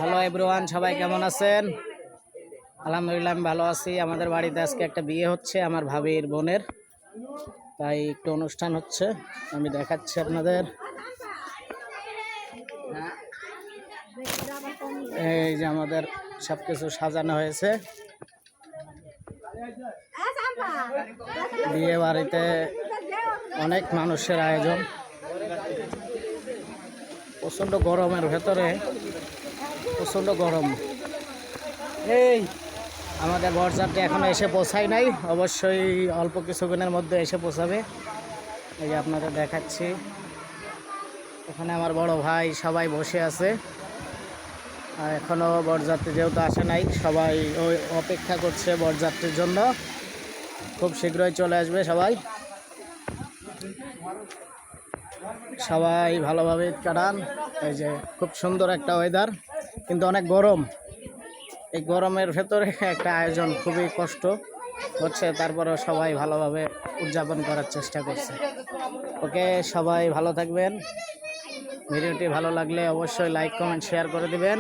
Hello everyone, সবাই কেমন আছেন? আলহামদুলিল্লাহ আমি ভালো আছি। আমাদের বাড়িতে আজকে একটা বিয়ে হচ্ছে আমার ভাবির বোনের, তাই একটু অনুষ্ঠান হচ্ছে, আমি দেখাচ্ছি আপনাদের। এই যে আমাদের সবকিছু সাজানো হয়েছে। বিয়ে বাড়িতে অনেক মানুষের আয়োজন। প্রচণ্ড গরমের ভেতরে প্রচণ্ড গরম। এই আমাদের বরযাত্রী এখনো এসে পৌঁছায় নাই, অবশ্যই অল্প কিছুক্ষণের মধ্যে এসে পৌঁছাবে। এই যে আপনাদের দেখাচ্ছি, এখানে আমার বড় ভাই সবাই বসে আছে। আর এখনও বরযাত্রী যেহেতু আসে নাই, সবাই ওই অপেক্ষা করছে বরযাত্রীর জন্য। খুব শীঘ্রই চলে আসবে সবাই। সবাই ভালোভাবে ঈদ কাটান। এই যে খুব সুন্দর একটা ওয়েদার, কিন্তু অনেক গরম। এই গরমের ভেতরে একটা আয়োজন খুবই কষ্ট হচ্ছে, তারপরেও সবাই ভালোভাবে উদযাপন করার চেষ্টা করছে। ওকে, সবাই ভালো থাকবেন। ভিডিওটি ভালো লাগলে অবশ্যই লাইক কমেন্ট শেয়ার করে দিবেন।